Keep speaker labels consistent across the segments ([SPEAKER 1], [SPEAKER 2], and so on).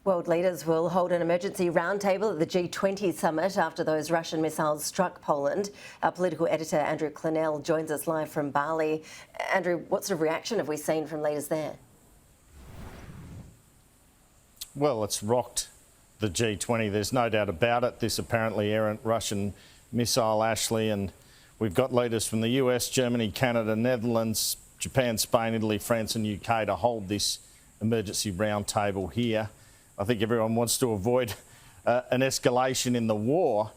[SPEAKER 1] World leaders will hold an emergency roundtable at the G20 summit after those Russian missiles struck Poland. Our political editor Andrew Clennell joins us live from Bali. Andrew, what sort of reaction have we seen from leaders there?
[SPEAKER 2] Well, it's rocked the G20, there's no doubt about it. This apparently errant Russian missile, Ashley, and we've got leaders from the US, Germany, Canada, Netherlands, Japan, Spain, Italy, France and UK to hold this emergency roundtable here. I think everyone wants to avoid an escalation in the war,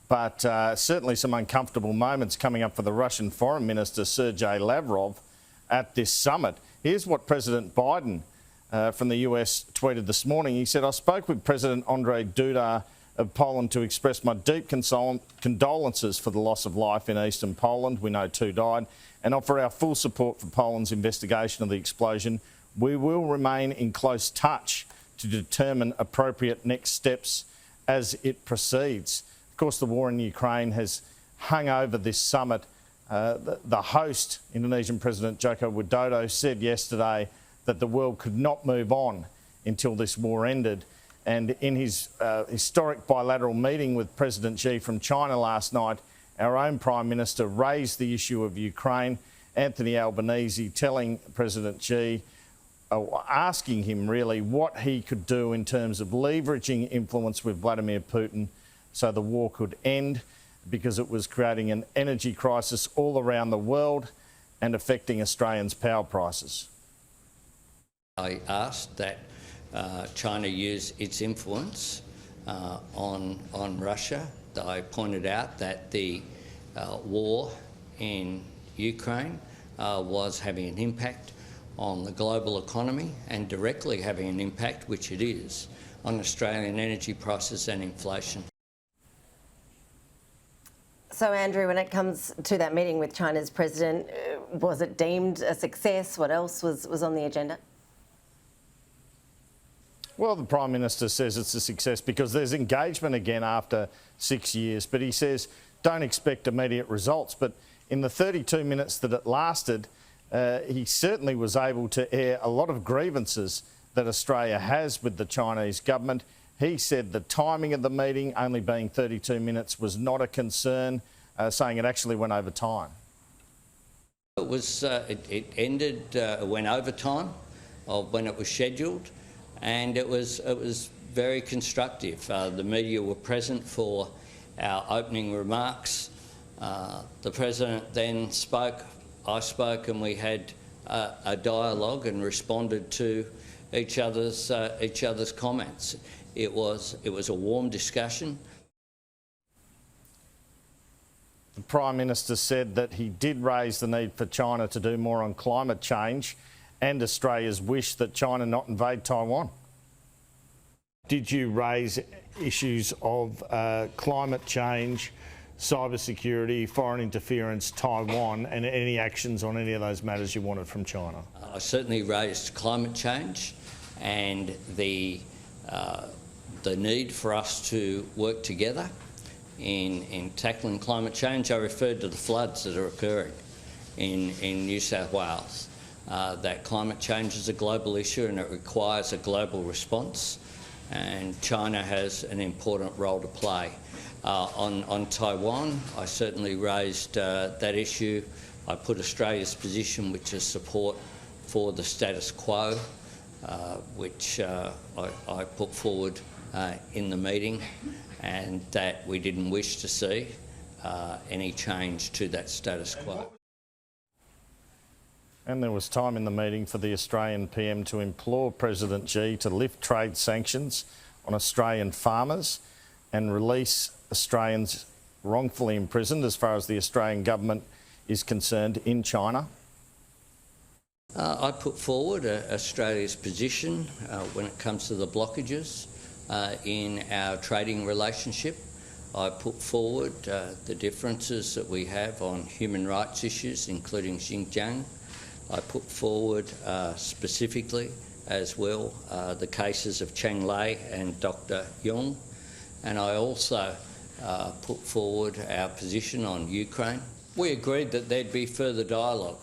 [SPEAKER 2] but certainly some uncomfortable moments coming up for the Russian Foreign Minister, Sergei Lavrov, at this summit. Here's what President Biden from the US tweeted this morning. He said, "I spoke with President Andrzej Duda of Poland to express my deep condolences for the loss of life in eastern Poland. We know 2 died, and offer our full support for Poland's investigation of the explosion. We will remain in close touch to determine appropriate next steps as it proceeds." Of course, the war in Ukraine has hung over this summit. The host, Indonesian President Joko Widodo, said yesterday that the world could not move on until this war ended. And in his historic bilateral meeting with President Xi from China last night, our own Prime Minister raised the issue of Ukraine, Anthony Albanese, telling President Xi, asking him really what he could do in terms of leveraging influence with Vladimir Putin so the war could end, because it was creating an energy crisis all around the world and affecting Australians' power prices.
[SPEAKER 3] I asked that China use its influence on Russia. I pointed out that the war in Ukraine was having an impact on the global economy and directly having an impact, which it is, on Australian energy prices and inflation.
[SPEAKER 1] So, Andrew, when it comes to that meeting with China's president, was it deemed a success? What else was on the agenda?
[SPEAKER 2] Well, the Prime Minister says it's a success because there's engagement again after 6 years, but he says don't expect immediate results. But in the 32 minutes that it lasted, he certainly was able to air a lot of grievances that Australia has with the Chinese government. He said the timing of the meeting, only being 32 minutes, was not a concern, saying it actually went over time.
[SPEAKER 3] It was. It ended, went over time of when it was scheduled, and it was very constructive. The media were present for our opening remarks. The President then spoke, I spoke, and we had a dialogue and responded to each other's comments. It was a warm discussion.
[SPEAKER 2] The Prime Minister said that he did raise the need for China to do more on climate change and Australia's wish that China not invade Taiwan. Did you raise issues of climate change, cybersecurity, foreign interference, Taiwan, and any actions on any of those matters you wanted from China?
[SPEAKER 3] I certainly raised climate change and the need for us to work together in tackling climate change. I referred to the floods that are occurring in New South Wales. That climate change is a global issue and it requires a global response, and China has an important role to play. On Taiwan, I certainly raised that issue. I put Australia's position, which is support for the status quo, which I put forward in the meeting, and that we didn't wish to see any change to that status quo.
[SPEAKER 2] And there was time in the meeting for the Australian PM to implore President Xi to lift trade sanctions on Australian farmers and release Australians wrongfully imprisoned, as far as the Australian government is concerned, in China.
[SPEAKER 3] I put forward Australia's position when it comes to the blockages in our trading relationship. I put forward the differences that we have on human rights issues, including Xinjiang. I put forward specifically as well the cases of Cheng Lei and Dr. Yong, and I also put forward our position on Ukraine. We agreed that there'd be further dialogue.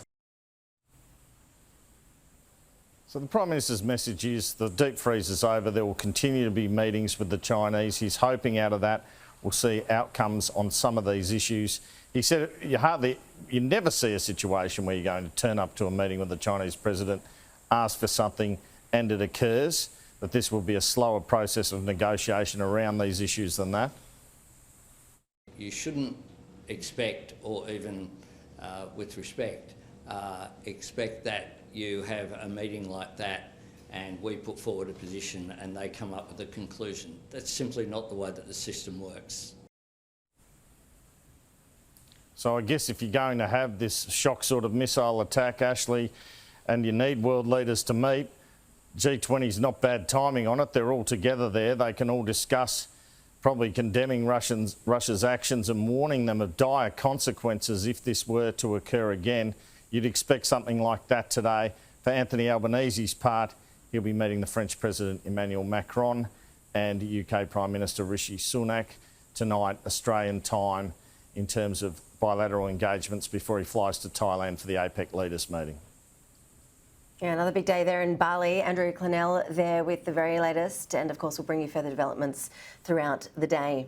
[SPEAKER 2] So the Prime Minister's message is the deep freeze is over. There will continue to be meetings with the Chinese. He's hoping out of that we'll see outcomes on some of these issues. He said you never see a situation where you're going to turn up to a meeting with the Chinese president, ask for something and it occurs, that this will be a slower process of negotiation around these issues than that.
[SPEAKER 3] You shouldn't expect, or even with respect, expect that you have a meeting like that and we put forward a position and they come up with a conclusion. That's simply not the way that the system works.
[SPEAKER 2] So I guess if you're going to have this shock sort of missile attack, Ashley, and you need world leaders to meet, G20 is not bad timing on it. They're all together there. They can all discuss probably condemning Russia's actions and warning them of dire consequences if this were to occur again. You'd expect something like that today. For Anthony Albanese's part, he'll be meeting the French President Emmanuel Macron and UK Prime Minister Rishi Sunak tonight, Australian time, in terms of bilateral engagements before he flies to Thailand for the APEC leaders meeting.
[SPEAKER 1] Yeah, another big day there in Bali. Andrew Clennell there with the very latest, and of course we'll bring you further developments throughout the day.